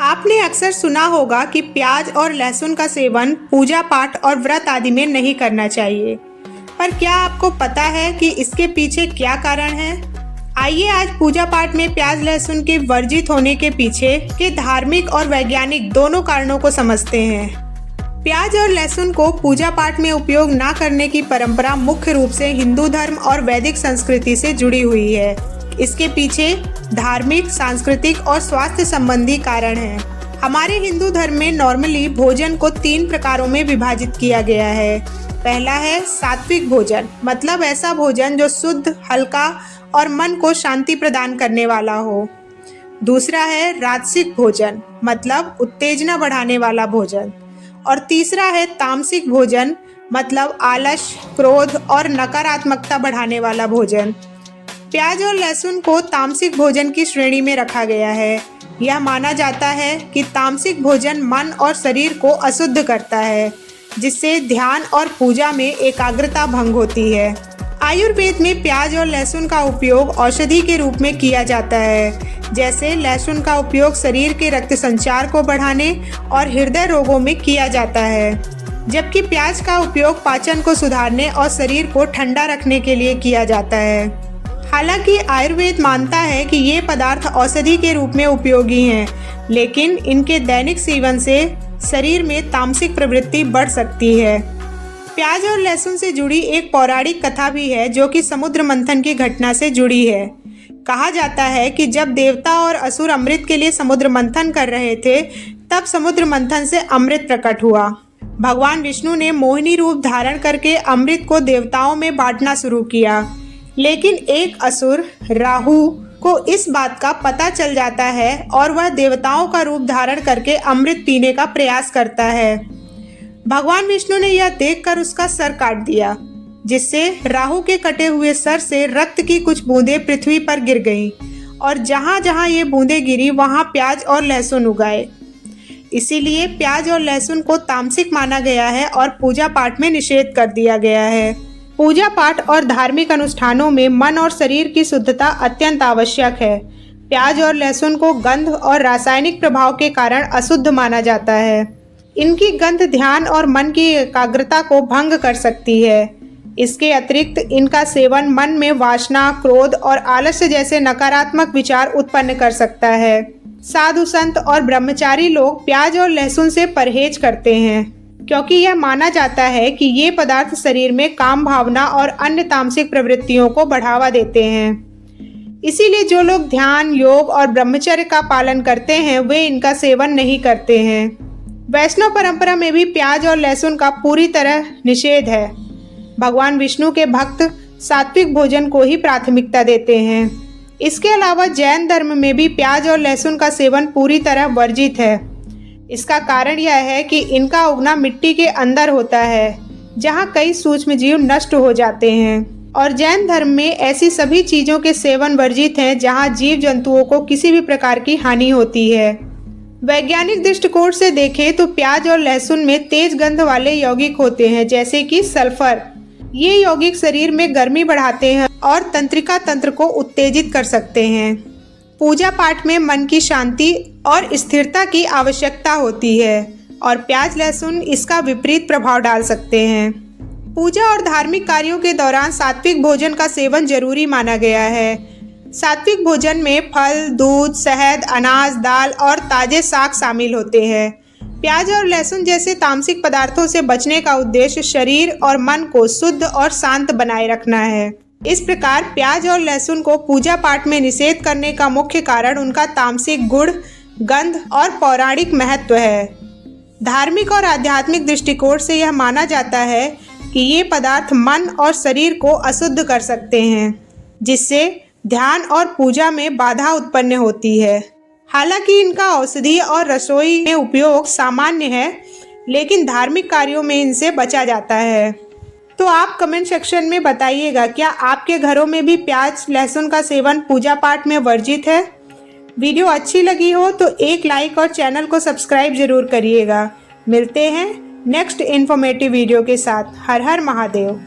आपने अक्सर सुना होगा कि प्याज और लहसुन का सेवन पूजा पाठ और व्रत आदि में नहीं करना चाहिए, पर क्या आपको पता है कि इसके पीछे क्या कारण है? आइए आज पूजा पाठ में प्याज लहसुन के वर्जित होने के पीछे के धार्मिक और वैज्ञानिक दोनों कारणों को समझते हैं। प्याज और लहसुन को पूजा पाठ में उपयोग न करने की परंपरा मुख्य रूप से हिंदू धर्म और वैदिक संस्कृति से जुड़ी हुई है। इसके पीछे धार्मिक, सांस्कृतिक और स्वास्थ्य संबंधी कारण हैं। हमारे हिंदू धर्म में नॉर्मली भोजन को 3 प्रकारों में विभाजित किया गया है। पहला है सात्विक भोजन, मतलब ऐसा भोजन जो शुद्ध, हल्का और मन को शांति प्रदान करने वाला हो। दूसरा है राजसिक भोजन, मतलब उत्तेजना बढ़ाने वाला भोजन। और तीसरा है तामसिक भोजन, मतलब आलस, क्रोध और नकारात्मकता बढ़ाने वाला भोजन। प्याज और लहसुन को तामसिक भोजन की श्रेणी में रखा गया है। यह माना जाता है कि तामसिक भोजन मन और शरीर को अशुद्ध करता है, जिससे ध्यान और पूजा में एकाग्रता भंग होती है। आयुर्वेद में प्याज और लहसुन का उपयोग औषधि के रूप में किया जाता है। जैसे लहसुन का उपयोग शरीर के रक्त संचार को बढ़ाने और हृदय रोगों में किया जाता है, जबकि प्याज का उपयोग पाचन को सुधारने और शरीर को ठंडा रखने के लिए किया जाता है। हालांकि आयुर्वेद मानता है कि ये पदार्थ औषधि के रूप में उपयोगी हैं, लेकिन इनके दैनिक सेवन से शरीर में तामसिक प्रवृत्ति बढ़ सकती है। प्याज और लहसुन से जुड़ी एक पौराणिक कथा भी है, जो कि समुद्र मंथन की घटना से जुड़ी है। कहा जाता है कि जब देवता और असुर अमृत के लिए समुद्र मंथन कर रहे थे, तब समुद्र मंथन से अमृत प्रकट हुआ। भगवान विष्णु ने मोहिनी रूप धारण करके अमृत को देवताओं में बांटना शुरू किया, लेकिन एक असुर राहु को इस बात का पता चल जाता है और वह देवताओं का रूप धारण करके अमृत पीने का प्रयास करता है। भगवान विष्णु ने यह देखकर उसका सर काट दिया, जिससे राहु के कटे हुए सर से रक्त की कुछ बूंदें पृथ्वी पर गिर गईं और जहाँ जहाँ ये बूंदें गिरी वहाँ प्याज और लहसुन उगाए। इसीलिए प्याज और लहसुन को तामसिक माना गया है और पूजा पाठ में निषेध कर दिया गया है। पूजा पाठ और धार्मिक अनुष्ठानों में मन और शरीर की शुद्धता अत्यंत आवश्यक है। प्याज और लहसुन को गंध और रासायनिक प्रभाव के कारण अशुद्ध माना जाता है। इनकी गंध ध्यान और मन की एकाग्रता को भंग कर सकती है। इसके अतिरिक्त इनका सेवन मन में वासना, क्रोध और आलस्य जैसे नकारात्मक विचार उत्पन्न कर सकता है। साधु संत और ब्रह्मचारी लोग प्याज और लहसुन से परहेज करते हैं, क्योंकि यह माना जाता है कि ये पदार्थ शरीर में काम भावना और अन्य तामसिक प्रवृत्तियों को बढ़ावा देते हैं। इसीलिए जो लोग ध्यान, योग और ब्रह्मचर्य का पालन करते हैं, वे इनका सेवन नहीं करते हैं। वैष्णव परंपरा में भी प्याज और लहसुन का पूरी तरह निषेध है। भगवान विष्णु के भक्त सात्विक भोजन को ही प्राथमिकता देते हैं। इसके अलावा जैन धर्म में भी प्याज और लहसुन का सेवन पूरी तरह वर्जित है। इसका कारण यह है कि इनका उगना मिट्टी के अंदर होता है, जहाँ कई सूक्ष्म जीव नष्ट हो जाते हैं। और जैन धर्म में ऐसी सभी चीज़ों के सेवन वर्जित हैं जहाँ जीव जंतुओं को किसी भी प्रकार की हानि होती है। वैज्ञानिक दृष्टिकोण से देखें तो प्याज और लहसुन में तेज गंध वाले यौगिक होते हैं, जैसे कि सल्फर। ये यौगिक शरीर में गर्मी बढ़ाते हैं और तंत्रिका तंत्र को उत्तेजित कर सकते हैं। पूजा पाठ में मन की शांति और स्थिरता की आवश्यकता होती है और प्याज लहसुन इसका विपरीत प्रभाव डाल सकते हैं। पूजा और धार्मिक कार्यों के दौरान सात्विक भोजन का सेवन जरूरी माना गया है। सात्विक भोजन में फल, दूध, शहद, अनाज, दाल और ताजे साग शामिल होते हैं। प्याज और लहसुन जैसे तामसिक पदार्थों से बचने का उद्देश्य शरीर और मन को शुद्ध और शांत बनाए रखना है। इस प्रकार प्याज और लहसुन को पूजा पाठ में निषेध करने का मुख्य कारण उनका तामसिक गुण, गंध और पौराणिक महत्व है। धार्मिक और आध्यात्मिक दृष्टिकोण से यह माना जाता है कि ये पदार्थ मन और शरीर को अशुद्ध कर सकते हैं, जिससे ध्यान और पूजा में बाधा उत्पन्न होती है। हालांकि इनका औषधि और रसोई में उपयोग सामान्य है, लेकिन धार्मिक कार्यों में इनसे बचा जाता है। तो आप कमेंट सेक्शन में बताइएगा, क्या आपके घरों में भी प्याज लहसुन का सेवन पूजा पाठ में वर्जित है? वीडियो अच्छी लगी हो तो एक लाइक और चैनल को सब्सक्राइब जरूर करिएगा। मिलते हैं नेक्स्ट इन्फॉर्मेटिव वीडियो के साथ। हर हर महादेव।